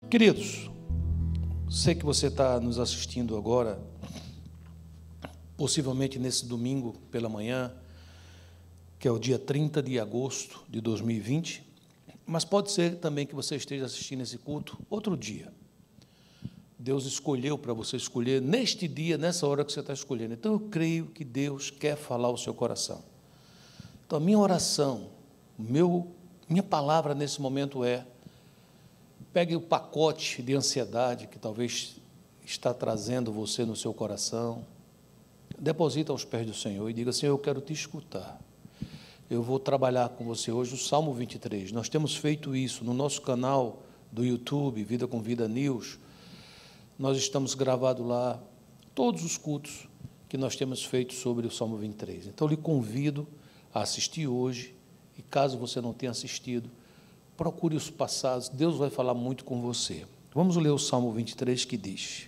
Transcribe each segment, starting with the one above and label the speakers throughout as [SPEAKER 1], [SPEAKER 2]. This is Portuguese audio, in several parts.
[SPEAKER 1] Queridos, sei que você está nos assistindo agora, possivelmente nesse domingo pela manhã, que é o dia 30 de agosto de 2020, mas pode ser também que você esteja assistindo esse culto outro dia. Deus escolheu para você escolher neste dia, nessa hora que você está escolhendo. Então, eu creio que Deus quer falar ao seu coração. Então, a minha oração, minha palavra nesse momento é: pegue o pacote de ansiedade que talvez está trazendo você no seu coração, deposita aos pés do Senhor e diga: Senhor, eu quero te escutar. Eu vou trabalhar com você hoje o Salmo 23. Nós temos feito isso no nosso canal do YouTube, Vida com Vida News. Nós estamos gravados lá todos os cultos que nós temos feito sobre o Salmo 23. Então, eu lhe convido a assistir hoje, e caso você não tenha assistido, procure os passados, Deus vai falar muito com você. Vamos ler o Salmo 23, que diz: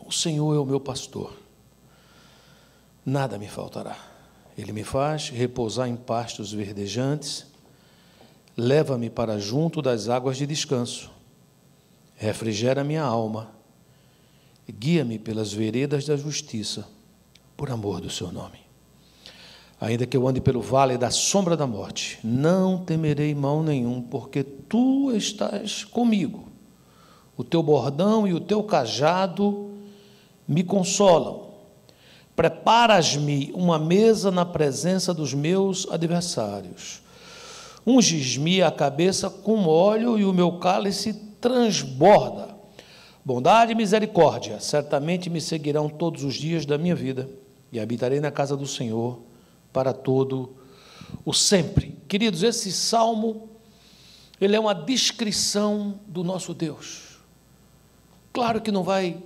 [SPEAKER 1] O Senhor é o meu pastor, nada me faltará. Ele me faz repousar em pastos verdejantes, leva-me para junto das águas de descanso, refrigera minha alma, guia-me pelas veredas da justiça, por amor do seu nome. Ainda que eu ande pelo vale da sombra da morte, não temerei mal nenhum, porque tu estás comigo. O teu bordão e o teu cajado me consolam. Preparas-me uma mesa na presença dos meus adversários. Unges-me a cabeça com óleo e o meu cálice transborda. Bondade e misericórdia certamente me seguirão todos os dias da minha vida, e habitarei na casa do Senhor para todo o sempre. Queridos, esse salmo, ele é uma descrição do nosso Deus. Claro que não vai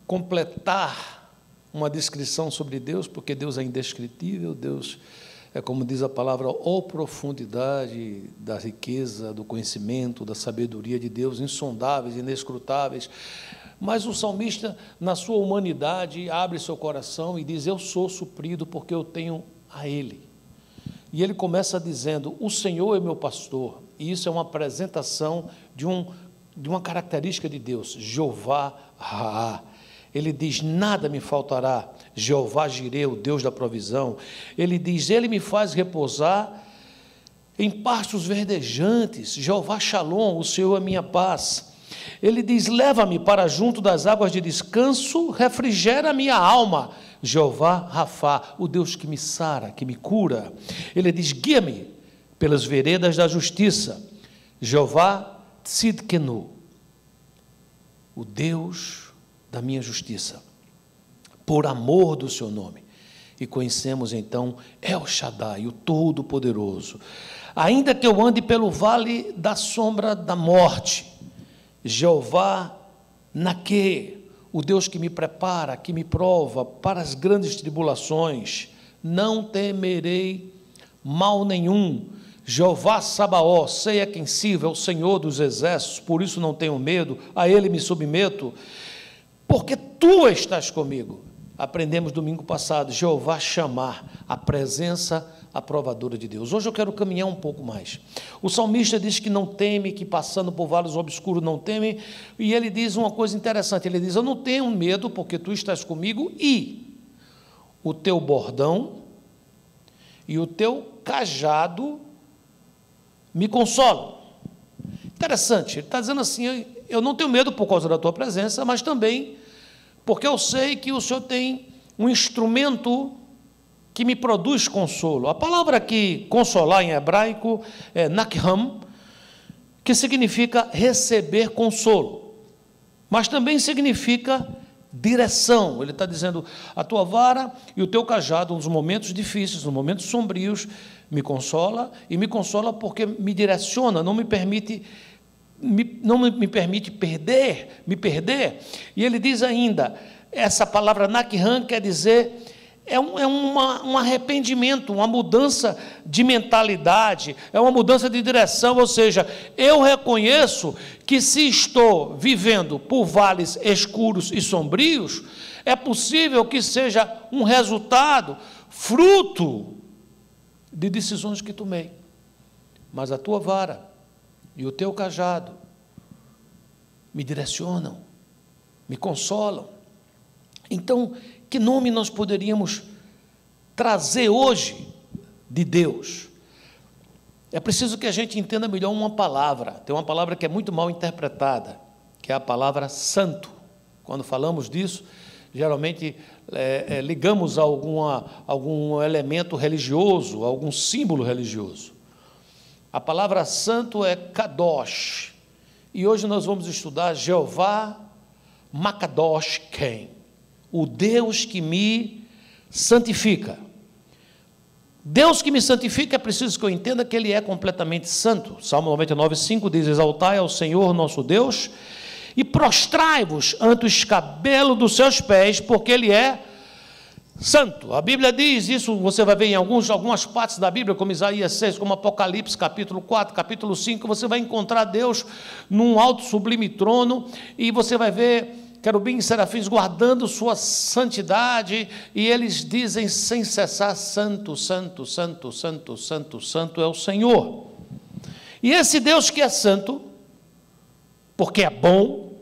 [SPEAKER 1] completar uma descrição sobre Deus, porque Deus é indescritível, Deus é, como diz a palavra, a profundidade da riqueza, do conhecimento, da sabedoria de Deus, insondáveis, inescrutáveis. Mas o salmista, na sua humanidade, abre seu coração e diz: eu sou suprido porque eu tenho a Ele. E ele começa dizendo: o Senhor é meu pastor. E isso é uma apresentação de uma característica de Deus, Jeová Raá. Ele diz: nada me faltará. Jeová Jireh, o Deus da provisão. Ele diz: ele me faz repousar em pastos verdejantes. Jeová Shalom, o Senhor é minha paz. Ele diz: leva-me para junto das águas de descanso, refrigera minha alma. Jeová Rafá, o Deus que me sara, que me cura. Ele diz: guia-me pelas veredas da justiça. Jeová Tzidkenu, o Deus da minha justiça, por amor do seu nome. E conhecemos então El Shaddai, o Todo-Poderoso. Ainda que eu ande pelo vale da sombra da morte, Jeová Naquê, o Deus que me prepara, que me prova para as grandes tribulações, não temerei mal nenhum. Jeová Sabaó, sei a quem sirvo, é o Senhor dos exércitos, por isso não tenho medo, a Ele me submeto, porque tu estás comigo. Aprendemos domingo passado, Jeová chamar, a presença aprovadora de Deus. Hoje eu quero caminhar um pouco mais. O salmista diz que não teme, que passando por vales obscuros não teme, e ele diz uma coisa interessante, ele diz: eu não tenho medo porque tu estás comigo, e o teu bordão e o teu cajado me consolam. Interessante, ele está dizendo assim: eu não tenho medo por causa da tua presença, mas também porque eu sei que o Senhor tem um instrumento que me produz consolo. A palavra aqui, consolar em hebraico, é nakham, que significa receber consolo, mas também significa direção. Ele está dizendo: a tua vara e o teu cajado, nos momentos difíceis, nos momentos sombrios, me consola, e me consola porque me direciona, não me permite me perder. E ele diz ainda, essa palavra nakham quer dizer, um arrependimento, uma mudança de mentalidade, é uma mudança de direção, ou seja, eu reconheço que se estou vivendo por vales escuros e sombrios, é possível que seja um resultado, fruto de decisões que tomei, mas a tua vara e o teu cajado, me direcionam, me consolam. Então, que nome nós poderíamos trazer hoje de Deus? É preciso que a gente entenda melhor uma palavra. Tem uma palavra que é muito mal interpretada, que é a palavra santo. Quando falamos disso, geralmente ligamos a algum elemento religioso, algum símbolo religioso. A palavra santo é kadosh. E hoje nós vamos estudar Jeová Makadosh Ken, o Deus que me santifica. Deus que me santifica, é preciso que eu entenda que Ele é completamente santo. Salmo 99:5 diz: exaltai ao Senhor nosso Deus e prostrai-vos ante o escabelo dos seus pés, porque Ele é santo. A Bíblia diz isso, você vai ver em algumas partes da Bíblia, como Isaías 6, como Apocalipse, capítulo 4, capítulo 5, você vai encontrar Deus num alto sublime trono, e você vai ver querubins e serafins guardando sua santidade, e eles dizem sem cessar: santo, santo, santo, santo, santo, santo é o Senhor. E esse Deus que é santo, porque é bom,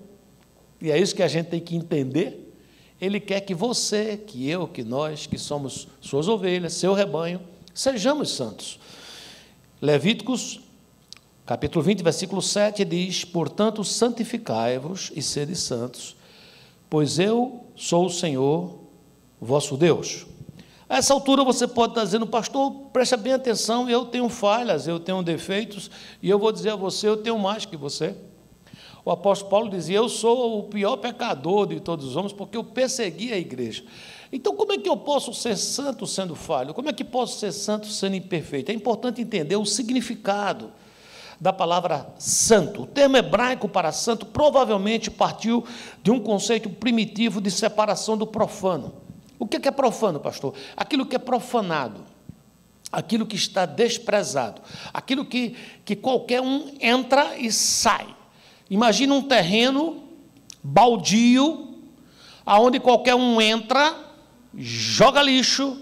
[SPEAKER 1] e é isso que a gente tem que entender, Ele quer que você, que eu, que nós, que somos suas ovelhas, seu rebanho, sejamos santos. Levíticos, capítulo 20, versículo 7, diz: portanto, santificai-vos e sede santos, pois eu sou o Senhor, vosso Deus. A essa altura você pode estar dizendo: pastor, preste bem atenção, eu tenho falhas, eu tenho defeitos, e eu vou dizer a você, eu tenho mais que você. O apóstolo Paulo dizia: eu sou o pior pecador de todos os homens, porque eu persegui a igreja. Então, como é que eu posso ser santo sendo falho? Como é que posso ser santo sendo imperfeito? É importante entender o significado da palavra santo. O termo hebraico para santo provavelmente partiu de um conceito primitivo de separação do profano. O que é profano, pastor? Aquilo que é profanado, aquilo que está desprezado, aquilo que qualquer um entra e sai. Imagina um terreno baldio, aonde qualquer um entra, joga lixo,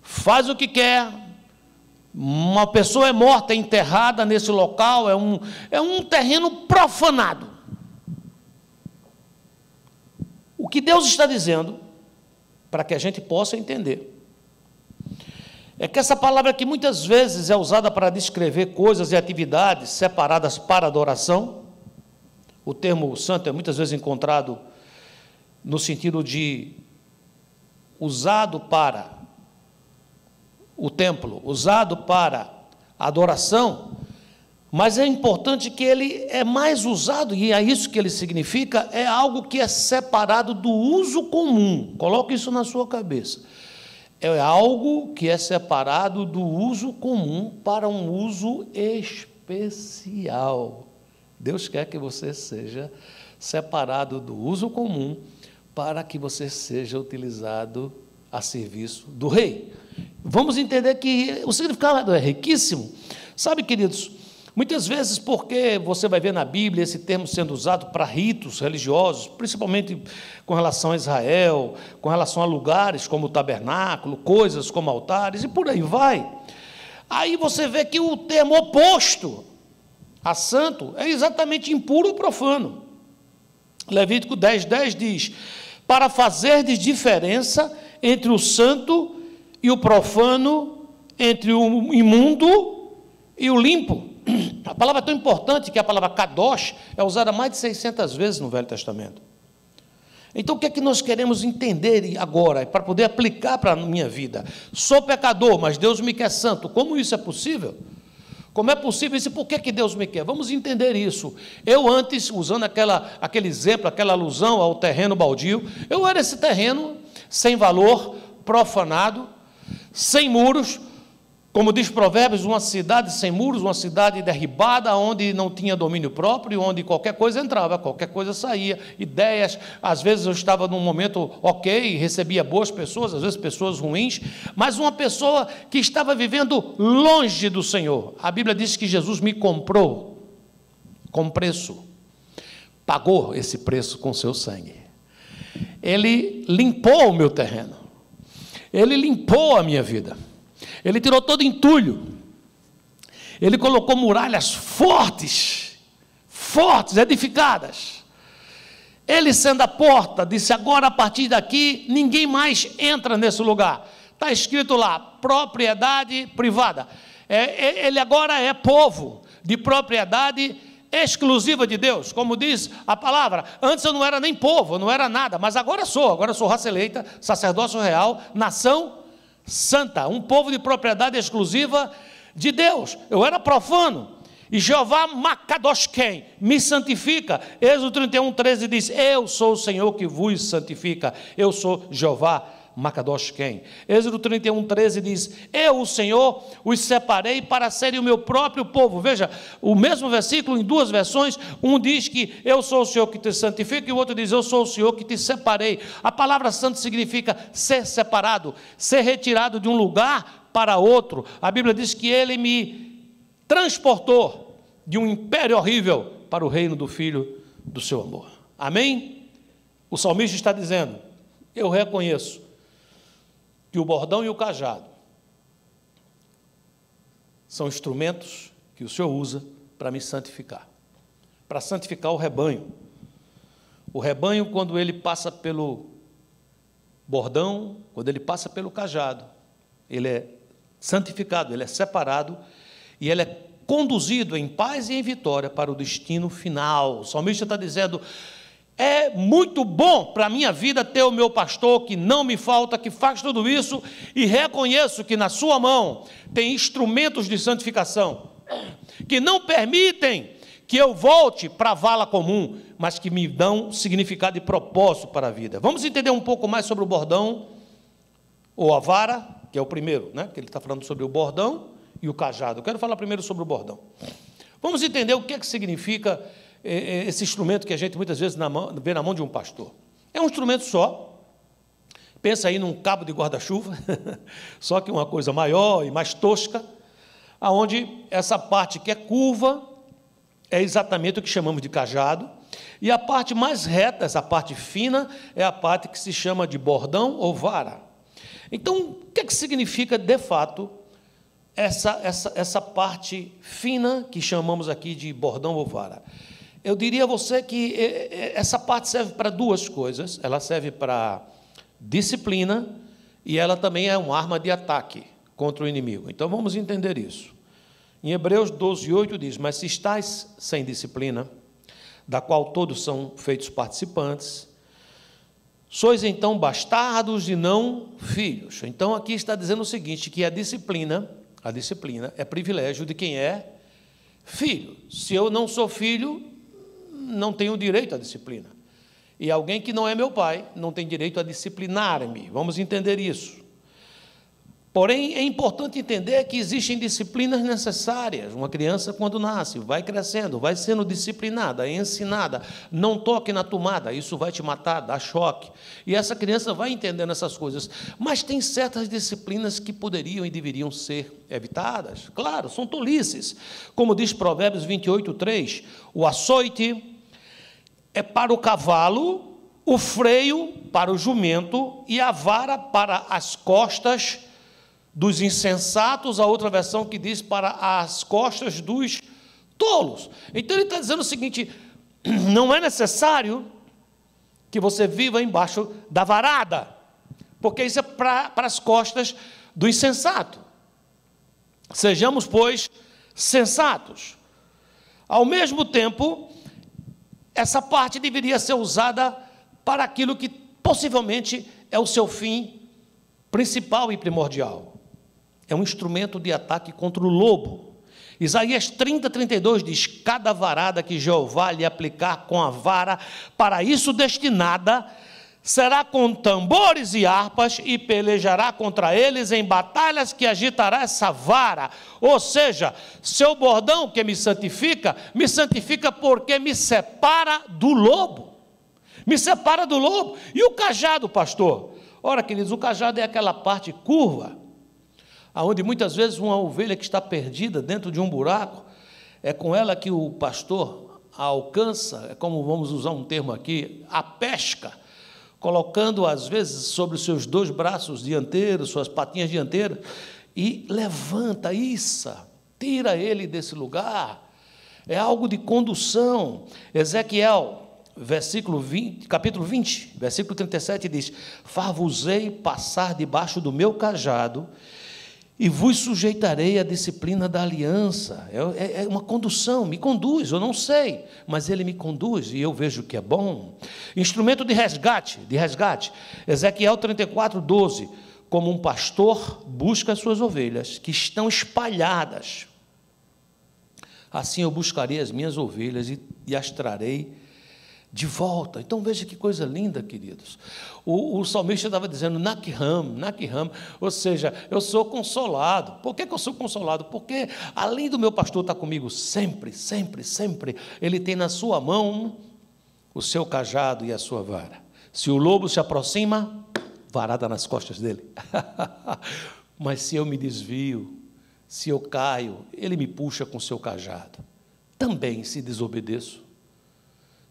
[SPEAKER 1] faz o que quer. Uma pessoa é morta, é enterrada nesse local, é um terreno profanado. O que Deus está dizendo, para que a gente possa entender, é que essa palavra que muitas vezes é usada para descrever coisas e atividades separadas para adoração. O termo santo é muitas vezes encontrado no sentido de usado para o templo, usado para adoração, mas é importante que ele é mais usado, e é isso que ele significa, é algo que é separado do uso comum. Coloque isso na sua cabeça. É algo que é separado do uso comum para um uso especial. Deus quer que você seja separado do uso comum para que você seja utilizado a serviço do rei. Vamos entender que o significado é riquíssimo. Sabe, queridos, muitas vezes, porque você vai ver na Bíblia esse termo sendo usado para ritos religiosos, principalmente com relação a Israel, com relação a lugares como o tabernáculo, coisas como altares, e por aí vai. Aí você vê que o termo oposto a santo é exatamente impuro ou profano. Levítico 10:10 diz: para fazerdes diferença entre o santo e o profano, entre o imundo e o limpo. A palavra é tão importante que a palavra kadosh é usada mais de 600 vezes no Velho Testamento. Então, o que é que nós queremos entender agora, para poder aplicar para a minha vida? Sou pecador, mas Deus me quer santo. Como isso é possível? Como é possível isso? Por que Deus me quer? Vamos entender isso. Eu antes, usando aquele exemplo, aquela alusão ao terreno baldio, eu era esse terreno sem valor, profanado, sem muros, como diz Provérbios, uma cidade sem muros, uma cidade derribada, onde não tinha domínio próprio, onde qualquer coisa entrava, qualquer coisa saía, ideias. Às vezes eu estava num momento ok, recebia boas pessoas, às vezes pessoas ruins, mas uma pessoa que estava vivendo longe do Senhor. A Bíblia diz que Jesus me comprou com preço, pagou esse preço com seu sangue. Ele limpou o meu terreno, Ele limpou a minha vida. Ele tirou todo entulho, Ele colocou muralhas fortes, edificadas, Ele sendo a porta, disse, agora a partir daqui, ninguém mais entra nesse lugar. Está escrito lá, propriedade privada. Ele agora é povo de propriedade exclusiva de Deus, como diz a palavra. Antes eu não era nem povo, eu não era nada, mas agora sou raça eleita, sacerdócio real, nação santa, um povo de propriedade exclusiva de Deus. Eu era profano, e Jeová Makadoshken me santifica. Êxodo 31:13 diz, eu sou o Senhor que vos santifica, eu sou Jeová Makadoshken. Êxodo 31:13 diz, eu, o Senhor, os separei para serem o meu próprio povo. Veja, o mesmo versículo em duas versões, um diz que eu sou o Senhor que te santifica, e o outro diz, eu sou o Senhor que te separei. A palavra santo significa ser separado, ser retirado de um lugar para outro. A Bíblia diz que ele me transportou de um império horrível para o reino do Filho do seu amor. Amém? O salmista está dizendo, eu reconheço que o bordão e o cajado são instrumentos que o Senhor usa para me santificar, para santificar o rebanho. O rebanho, quando ele passa pelo bordão, quando ele passa pelo cajado, ele é santificado, ele é separado, e ele é conduzido em paz e em vitória para o destino final. O salmista está dizendo, é muito bom para a minha vida ter o meu pastor que não me falta, que faz tudo isso, e reconheço que na sua mão tem instrumentos de santificação, que não permitem que eu volte para a vala comum, mas que me dão significado e propósito para a vida. Vamos entender um pouco mais sobre o bordão, ou a vara, que é o primeiro, né? Que ele está falando sobre o bordão e o cajado. Eu quero falar primeiro sobre o bordão. Vamos entender o que é que significa esse instrumento que a gente muitas vezes vê na mão de um pastor. É um instrumento só. Pensa aí num cabo de guarda-chuva, só que uma coisa maior e mais tosca, aonde essa parte que é curva é exatamente o que chamamos de cajado, e a parte mais reta, essa parte fina, é a parte que se chama de bordão ou vara. Então, o que é que significa, de fato, essa parte fina que chamamos aqui de bordão ou vara? Eu diria a você que essa parte serve para duas coisas. Ela serve para disciplina e ela também é uma arma de ataque contra o inimigo. Então, vamos entender isso. Em Hebreus 12:8 diz, mas se estáis sem disciplina, da qual todos são feitos participantes, sois então bastardos e não filhos. Então, aqui está dizendo o seguinte, que a disciplina é privilégio de quem é filho. Se eu não sou filho, não tenho direito à disciplina. E alguém que não é meu pai, não tem direito a disciplinar-me. Vamos entender isso. Porém, é importante entender que existem disciplinas necessárias. Uma criança, quando nasce, vai crescendo, vai sendo disciplinada, ensinada. Não toque na tomada, isso vai te matar, dá choque. E essa criança vai entendendo essas coisas. Mas tem certas disciplinas que poderiam e deveriam ser evitadas. Claro, são tolices. Como diz Provérbios 28:3, o açoite é para o cavalo, o freio para o jumento e a vara para as costas dos insensatos, a outra versão que diz para as costas dos tolos. Então ele está dizendo o seguinte, não é necessário que você viva embaixo da varada, porque isso é para as costas do insensato. Sejamos, pois, sensatos. Ao mesmo tempo, essa parte deveria ser usada para aquilo que possivelmente é o seu fim principal e primordial. É um instrumento de ataque contra o lobo. Isaías 30:32 diz, cada varada que Jeová lhe aplicar com a vara, para isso destinada, será com tambores e harpas, e pelejará contra eles em batalhas que agitará essa vara. Ou seja, seu bordão que me santifica porque me separa do lobo. Me separa do lobo. E o cajado, pastor? Ora, queridos, o cajado é aquela parte curva, onde muitas vezes uma ovelha que está perdida dentro de um buraco, é com ela que o pastor a alcança, é como vamos usar um termo aqui, a pesca, colocando às vezes sobre os seus dois braços dianteiros, suas patinhas dianteiras, e levanta, tira ele desse lugar. É algo de condução. Ezequiel capítulo 20, versículo 37 diz: far-vos-ei passar debaixo do meu cajado e vos sujeitarei à disciplina da aliança. É uma condução, me conduz, eu não sei, mas ele me conduz e eu vejo que é bom. Instrumento de resgate, Ezequiel 34, 12, como um pastor busca as suas ovelhas, que estão espalhadas, assim eu buscarei as minhas ovelhas e as trarei de volta. Então veja que coisa linda, queridos. O salmista estava dizendo Nakham, ou seja, eu sou consolado. Por que eu sou consolado? Porque além do meu pastor estar comigo sempre, ele tem na sua mão o seu cajado e a sua vara. Se o lobo se aproxima, varada nas costas dele. Mas se eu me desvio, se eu caio, ele me puxa com o seu cajado. Também se desobedeço,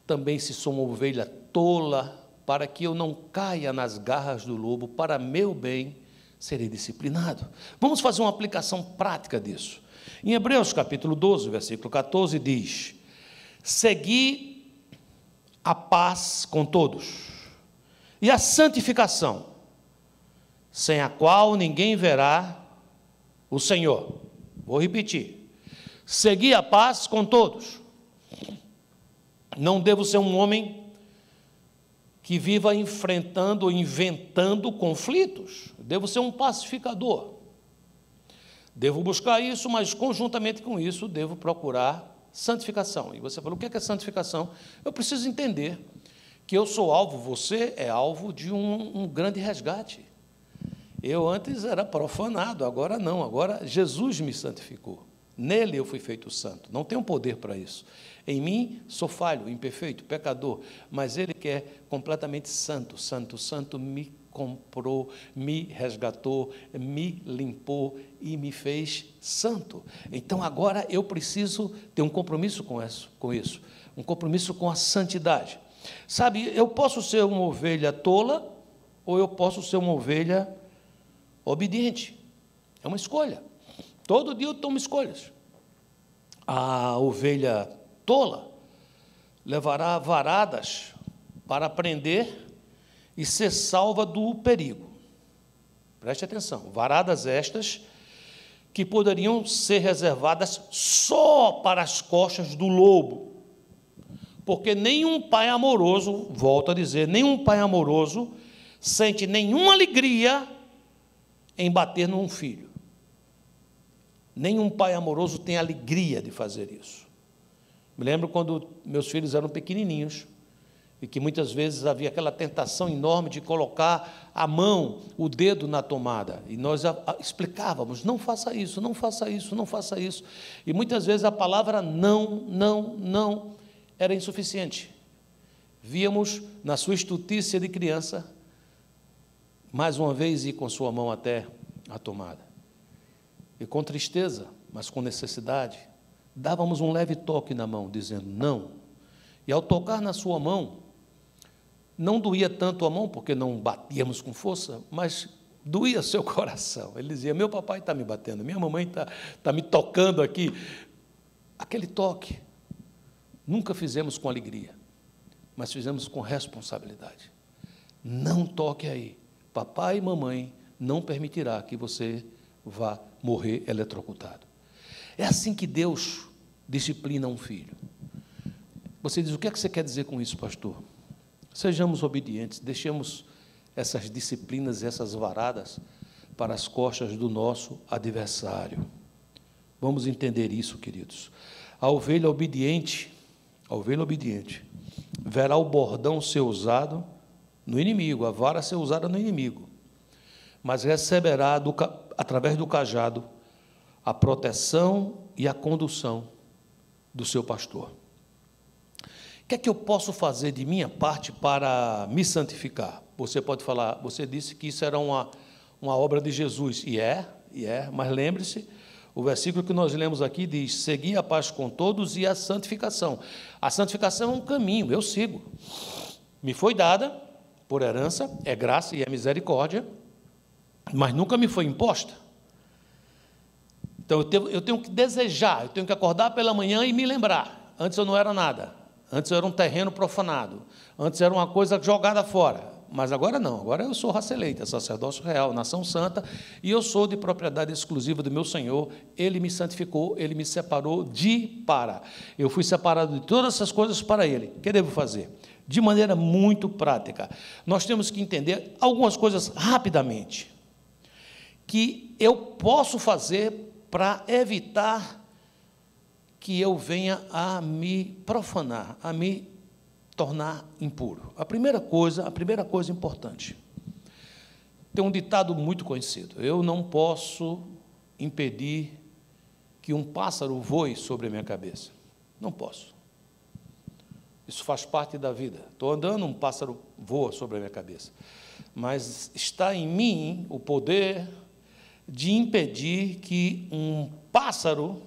[SPEAKER 1] também se sou uma ovelha tola, para que eu não caia nas garras do lobo, para meu bem serei disciplinado. Vamos fazer uma aplicação prática disso. Em Hebreus capítulo 12, versículo 14 diz: segui a paz com todos e a santificação, sem a qual ninguém verá o Senhor. Vou repetir: segui a paz com todos. Não devo ser um homem que viva enfrentando ou inventando conflitos. Devo ser um pacificador. Devo buscar isso, mas conjuntamente com isso, devo procurar santificação. E você falou, o que é santificação? Eu preciso entender que eu sou alvo, você é alvo de um grande resgate. Eu antes era profanado, agora não, agora Jesus me santificou. Nele eu fui feito santo, não tenho poder para isso. Em mim sou falho, imperfeito, pecador, mas Ele que é completamente santo, me comprou, me resgatou, me limpou e me fez santo. Então agora eu preciso ter um compromisso com isso, um compromisso com a santidade. Sabe, eu posso ser uma ovelha tola ou eu posso ser uma ovelha obediente. É uma escolha. Todo dia eu tomo escolhas. A ovelha tola levará varadas para aprender e ser salva do perigo. Preste atenção, varadas estas que poderiam ser reservadas só para as costas do lobo, porque nenhum pai amoroso, volto a dizer, nenhum pai amoroso sente nenhuma alegria em bater num filho. Nenhum pai amoroso tem alegria de fazer isso. Me lembro quando meus filhos eram pequenininhos e que muitas vezes havia aquela tentação enorme de colocar a mão, o dedo na tomada. E nós explicávamos, não faça isso, não faça isso, não faça isso. E muitas vezes a palavra não era insuficiente. Víamos na sua estutícia de criança, mais uma vez ir com sua mão até a tomada. E com tristeza, mas com necessidade, dávamos um leve toque na mão, dizendo não. E ao tocar na sua mão, não doía tanto a mão, porque não batíamos com força, mas doía seu coração. Ele dizia, meu papai está me batendo, minha mamãe está me tocando aqui. Aquele toque, nunca fizemos com alegria, mas fizemos com responsabilidade. Não toque aí. Papai e mamãe não permitirá que você vá morrer eletrocutado. É assim que Deus disciplina um filho. Você diz, o que é que você quer dizer com isso, pastor? Sejamos obedientes, deixemos essas disciplinas, essas varadas para as costas do nosso adversário. Vamos entender isso, queridos. A ovelha obediente verá o bordão ser usado no inimigo, a vara ser usada no inimigo, mas receberá através do cajado a proteção e a condução do seu pastor. O que é que eu posso fazer de minha parte para me santificar? Você pode falar, você disse que isso era uma obra de Jesus, e mas lembre-se, o versículo que nós lemos aqui diz, segui a paz com todos e a santificação. A santificação é um caminho, eu sigo. Me foi dada por herança, é graça e é misericórdia, mas nunca me foi imposta. Então, eu tenho que desejar, eu tenho que acordar pela manhã e me lembrar. Antes eu não era nada. Antes eu era um terreno profanado. Antes era uma coisa jogada fora. Mas agora não. Agora eu sou raça eleita, sacerdócio real, nação santa, e eu sou de propriedade exclusiva do meu Senhor. Ele me santificou, Ele me separou de para. Eu fui separado de todas essas coisas para Ele. O que devo fazer? De maneira muito prática. Nós temos que entender algumas coisas rapidamente, que eu posso fazer para evitar que eu venha a me profanar, a me tornar impuro. A primeira coisa importante. Tem um ditado muito conhecido: eu não posso impedir que um pássaro voe sobre a minha cabeça. Não posso. Isso faz parte da vida. Estou andando, um pássaro voa sobre a minha cabeça. Mas está em mim o poder de impedir que um pássaro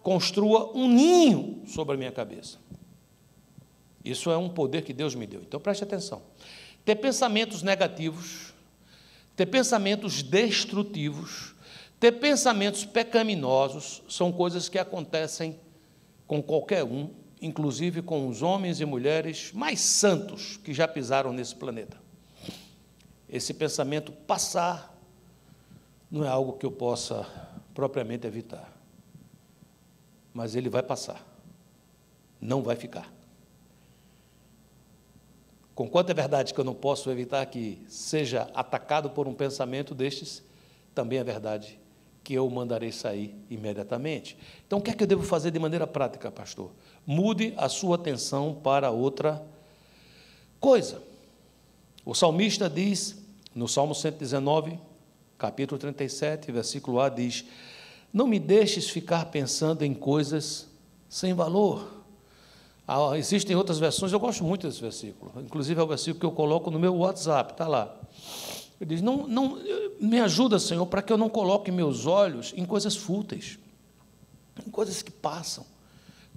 [SPEAKER 1] construa um ninho sobre a minha cabeça. Isso é um poder que Deus me deu. Então, preste atenção. Ter pensamentos negativos, ter pensamentos destrutivos, ter pensamentos pecaminosos, são coisas que acontecem com qualquer um, inclusive com os homens e mulheres mais santos que já pisaram nesse planeta. Esse pensamento passar não é algo que eu possa propriamente evitar. Mas ele vai passar, não vai ficar. Conquanto é verdade que eu não posso evitar que seja atacado por um pensamento destes, também é verdade que eu o mandarei sair imediatamente. Então, o que é que eu devo fazer de maneira prática, pastor? Mude a sua atenção para outra coisa. O salmista diz, no Salmo 119, capítulo 37, versículo A, diz: não me deixes ficar pensando em coisas sem valor. Existem outras versões, eu gosto muito desse versículo, inclusive é o versículo que eu coloco no meu WhatsApp, está lá. Ele diz: não, me ajuda, Senhor, para que eu não coloque meus olhos em coisas fúteis, em coisas que passam.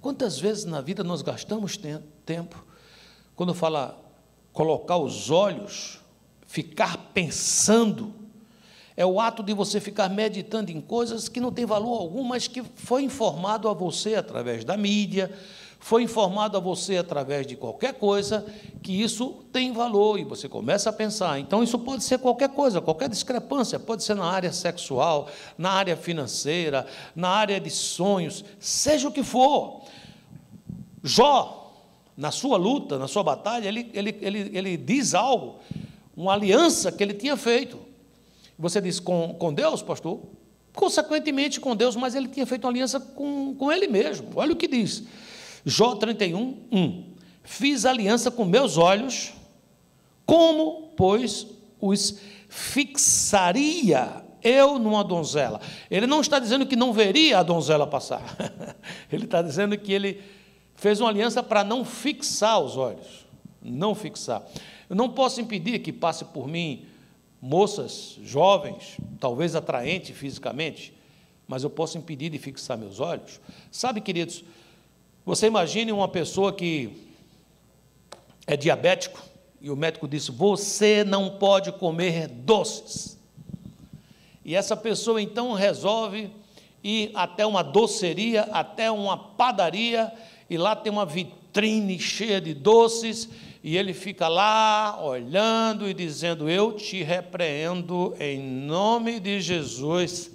[SPEAKER 1] Quantas vezes na vida nós gastamos tempo, quando fala colocar os olhos, ficar pensando, é o ato de você ficar meditando em coisas que não têm valor algum, mas que foi informado a você através da mídia, foi informado a você através de qualquer coisa, que isso tem valor, e você começa a pensar. Então, isso pode ser qualquer coisa, qualquer discrepância, pode ser na área sexual, na área financeira, na área de sonhos, seja o que for. Jó, na sua luta, na sua batalha, ele diz algo, uma aliança que ele tinha feito. Você diz, com Deus, pastor? Consequentemente com Deus, mas ele tinha feito uma aliança com ele mesmo. Olha o que diz. Jó 31, 1. Fiz aliança com meus olhos, como, pois, os fixaria eu numa donzela. Ele não está dizendo que não veria a donzela passar. Ele está dizendo que ele fez uma aliança para não fixar os olhos. Não fixar. Eu não posso impedir que passe por mim moças jovens, talvez atraentes fisicamente, mas eu posso impedir de fixar meus olhos. Sabe, queridos, você imagine uma pessoa que é diabético e o médico disse: você não pode comer doces. E essa pessoa então resolve ir até uma doceria, até uma padaria, e lá tem uma vitrine cheia de doces, e ele fica lá olhando e dizendo: eu te repreendo em nome de Jesus,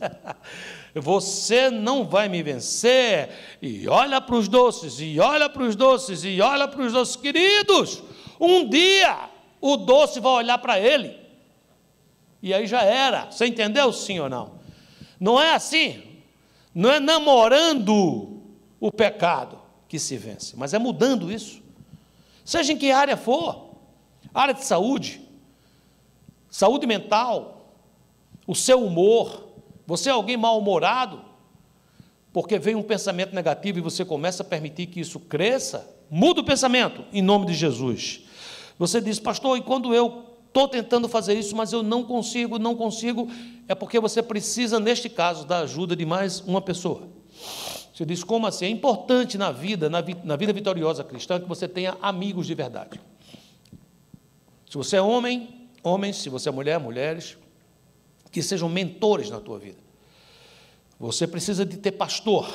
[SPEAKER 1] você não vai me vencer. E olha para os doces, e olha para os doces, e olha para os doces. Queridos, um dia o doce vai olhar para ele, e aí já era. Você entendeu, sim ou não? Não é assim, não é namorando o pecado que se vence, mas é mudando isso. Seja em que área for, área de saúde, saúde mental, o seu humor, você é alguém mal-humorado, porque vem um pensamento negativo e você começa a permitir que isso cresça, muda o pensamento, em nome de Jesus. Você diz: pastor, e quando eu estou tentando fazer isso, mas eu não consigo, é porque você precisa, neste caso, da ajuda de mais uma pessoa. Você diz: como assim? É importante na vida vitoriosa cristã, que você tenha amigos de verdade. Se você é homem, homens; se você é mulher, mulheres, que sejam mentores na tua vida. Você precisa de ter pastor,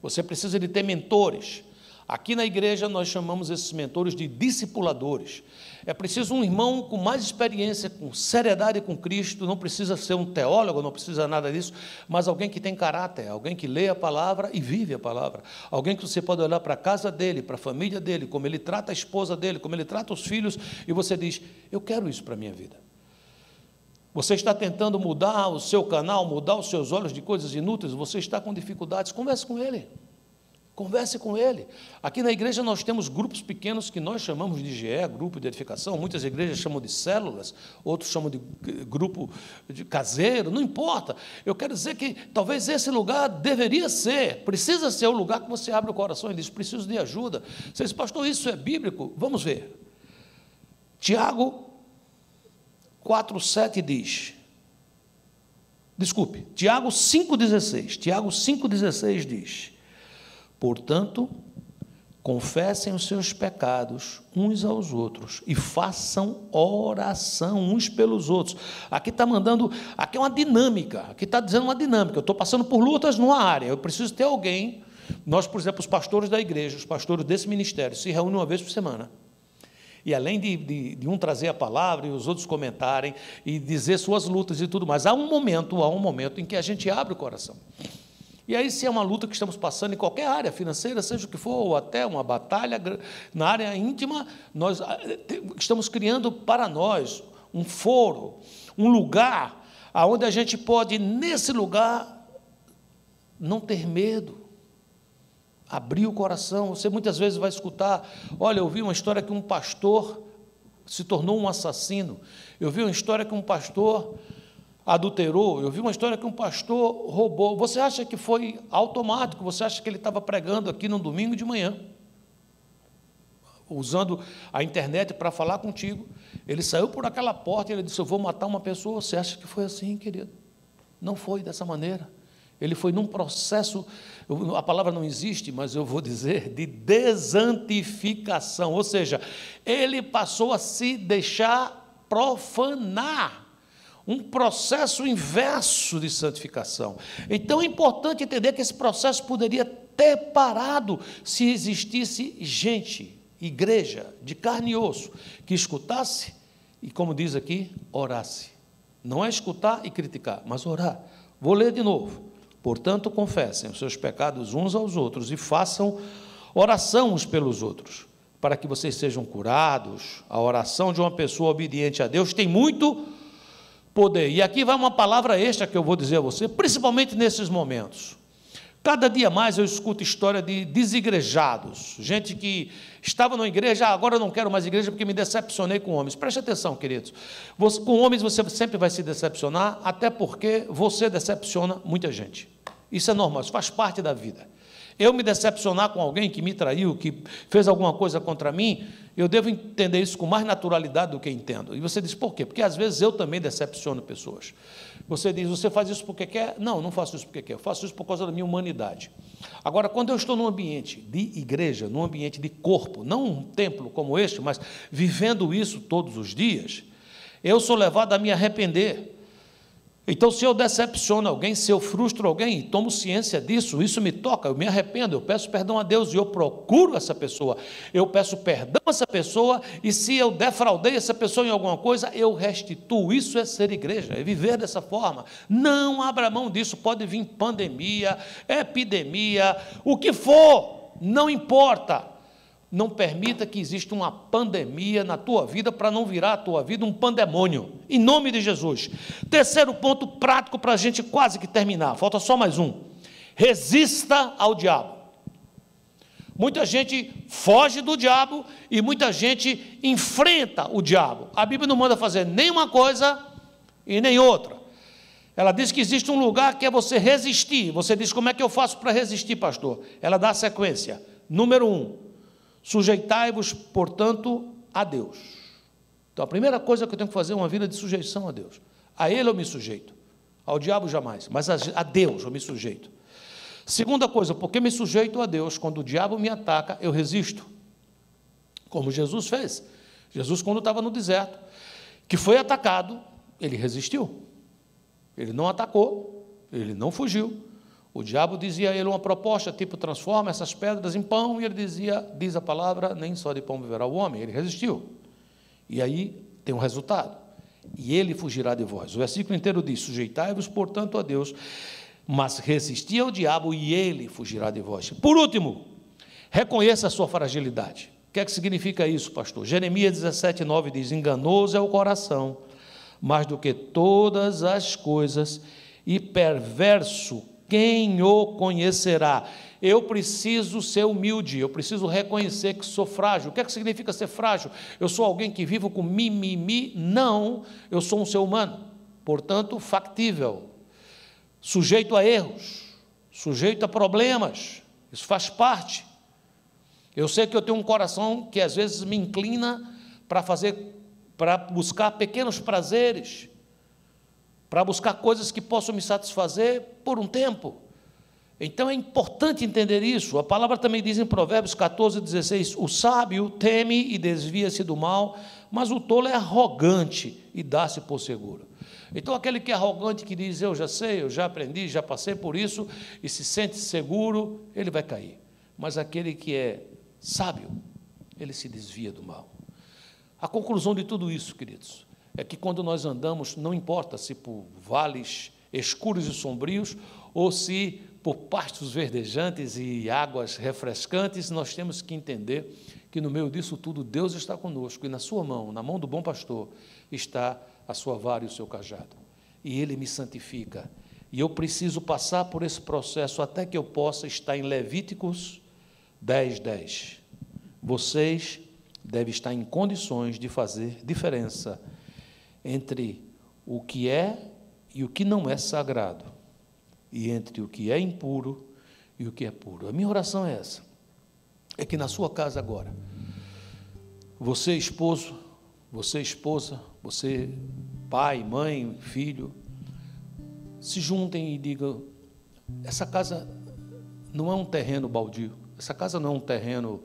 [SPEAKER 1] Você precisa de ter mentores. Aqui na igreja nós chamamos esses mentores de discipuladores. É preciso um irmão com mais experiência, com seriedade com Cristo, não precisa ser um teólogo, não precisa nada disso, mas alguém que tem caráter, alguém que lê a palavra e vive a palavra. Alguém que você pode olhar para a casa dele, para a família dele, como ele trata a esposa dele, como ele trata os filhos, e você diz, eu quero isso para a minha vida. Você está tentando mudar o seu canal, mudar os seus olhos de coisas inúteis, você está com dificuldades, converse com ele. Converse com ele. Aqui na igreja nós temos grupos pequenos que nós chamamos de GE, grupo de edificação. Muitas igrejas chamam de células, outros chamam de grupo de caseiro, não importa. Eu quero dizer que talvez esse lugar deveria ser, precisa ser o lugar que você abre o coração e diz, preciso de ajuda. Você diz, pastor, isso é bíblico? Vamos ver. Tiago 4,7 diz, Tiago 5,16. Tiago 5,16 diz, portanto, confessem os seus pecados uns aos outros e façam oração uns pelos outros. Aqui está mandando, aqui é uma dinâmica, aqui está dizendo uma dinâmica. Eu estou passando por lutas numa área, eu preciso ter alguém. Nós, por exemplo, os pastores da igreja, os pastores desse ministério, se reúnem uma vez por semana. E além de um trazer a palavra e os outros comentarem e dizer suas lutas e tudo mais, há um momento em que a gente abre o coração. E aí, se é uma luta que estamos passando em qualquer área financeira, seja o que for, ou até uma batalha na área íntima, nós estamos criando para nós um foro, um lugar, onde a gente pode, nesse lugar, não ter medo, abrir o coração. Você muitas vezes vai escutar, olha, eu vi uma história que um pastor se tornou um assassino, eu vi uma história que um pastor adulterou, eu vi uma história que um pastor roubou. Você acha que foi automático? Você acha que ele estava pregando aqui no domingo de manhã, usando a internet para falar contigo? Ele saiu por aquela porta e ele disse, eu vou matar uma pessoa. Você acha que foi assim, querido? Não foi dessa maneira. Ele foi num processo, a palavra não existe, mas eu vou dizer, de desantificação, ou seja, ele passou a se deixar profanar, um processo inverso de santificação. Então é importante entender que esse processo poderia ter parado se existisse gente, igreja, de carne e osso, que escutasse e, como diz aqui, orasse. Não é escutar e criticar, mas orar. Vou ler de novo. Portanto, confessem os seus pecados uns aos outros e façam oração uns pelos outros, para que vocês sejam curados. A oração de uma pessoa obediente a Deus tem muito poder. E aqui vai uma palavra extra que eu vou dizer a você, principalmente nesses momentos. Cada dia mais eu escuto história de desigrejados, gente que estava na igreja, agora eu não quero mais igreja porque me decepcionei com homens. Preste atenção, queridos. Com homens você sempre vai se decepcionar, até porque você decepciona muita gente. Isso é normal, isso faz parte da vida. Eu me decepcionar com alguém que me traiu, que fez alguma coisa contra mim, eu devo entender isso com mais naturalidade do que entendo. E você diz, por quê? Porque às vezes eu também decepciono pessoas. Você diz, você faz isso porque quer? Não, não faço isso porque quer, eu faço isso por causa da minha humanidade. Agora, quando eu estou num ambiente de igreja, num ambiente de corpo, não um templo como este, mas vivendo isso todos os dias, eu sou levado a me arrepender. Então, se eu decepciono alguém, se eu frustro alguém, tomo ciência disso, isso me toca, eu me arrependo, eu peço perdão a Deus e eu procuro essa pessoa, eu peço perdão a essa pessoa e se eu defraudei essa pessoa em alguma coisa, eu restituo. Isso é ser igreja, é viver dessa forma. Não abra mão disso, pode vir pandemia, epidemia, o que for, não importa. Não permita que exista uma pandemia na tua vida para não virar a tua vida um pandemônio, em nome de Jesus. Terceiro ponto prático para a gente quase que terminar, falta só mais um. Resista ao diabo. Muita gente foge do diabo e muita gente enfrenta o diabo. A Bíblia não manda fazer nem uma coisa e nem outra. Ela diz que existe um lugar que é você resistir. Você diz, como é que eu faço para resistir, pastor? Ela dá a sequência. Número 1. Sujeitai-vos, portanto, a Deus. Então, a primeira coisa que eu tenho que fazer é uma vida de sujeição a Deus. A Ele eu me sujeito, ao diabo jamais, mas a Deus eu me sujeito. Segunda coisa, porque me sujeito a Deus, quando o diabo me ataca, eu resisto. Como Jesus fez. Jesus, quando estava no deserto, que foi atacado, ele resistiu. Ele não atacou, ele não fugiu. O diabo dizia a ele uma proposta, tipo, transforma essas pedras em pão, e ele dizia, diz a palavra, nem só de pão viverá o homem. Ele resistiu. E aí tem um resultado. E ele fugirá de vós. O versículo inteiro diz, sujeitai-vos, portanto, a Deus, mas resisti ao diabo e ele fugirá de vós. Por último, reconheça a sua fragilidade. O que é que significa isso, pastor? Jeremias 17:9 diz, enganoso é o coração, mais do que todas as coisas, e perverso, quem o conhecerá? Eu preciso ser humilde, eu preciso reconhecer que sou frágil. O que é que significa ser frágil? Eu sou alguém que vivo com mimimi? Não, eu sou um ser humano, portanto, factível, sujeito a erros, sujeito a problemas, isso faz parte. Eu sei que eu tenho um coração que às vezes me inclina para buscar pequenos prazeres, para buscar coisas que possam me satisfazer por um tempo. Então é importante entender isso. A palavra também diz em Provérbios 14:16, o sábio teme e desvia-se do mal, mas o tolo é arrogante e dá-se por seguro. Então aquele que é arrogante, que diz, eu já sei, eu já aprendi, já passei por isso, e se sente seguro, ele vai cair. Mas aquele que é sábio, ele se desvia do mal. A conclusão de tudo isso, queridos, é que quando nós andamos, não importa se por vales escuros e sombrios, ou se por pastos verdejantes e águas refrescantes, nós temos que entender que no meio disso tudo Deus está conosco, e na sua mão, na mão do bom pastor, está a sua vara e o seu cajado. E ele me santifica. E eu preciso passar por esse processo até que eu possa estar em Levíticos 10:10. Vocês devem estar em condições de fazer diferença entre o que é e o que não é sagrado, e entre o que é impuro e o que é puro. A minha oração é essa, é que na sua casa agora, você esposo, você esposa, você pai, mãe, filho, se juntem e digam, essa casa não é um terreno baldio, essa casa não é um terreno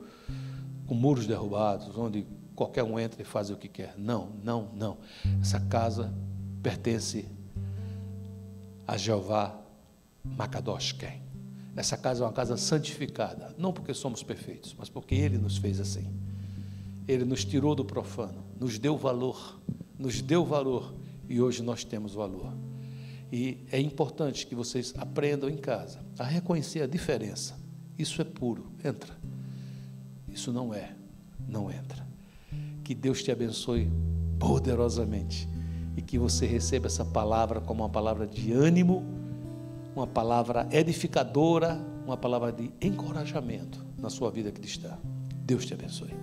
[SPEAKER 1] com muros derrubados, onde qualquer um entra e faz o que quer. Não, não, não. Essa casa pertence a Jeová Makadosh Ken. Essa casa é uma casa santificada, não porque somos perfeitos, mas porque Ele nos fez assim. Ele nos tirou do profano, nos deu valor, e hoje nós temos valor. E é importante que vocês aprendam em casa a reconhecer a diferença. Isso é puro, entra. Isso não é, não entra. Que Deus te abençoe poderosamente e que você receba essa palavra como uma palavra de ânimo, uma palavra edificadora, uma palavra de encorajamento na sua vida cristã. Deus te abençoe.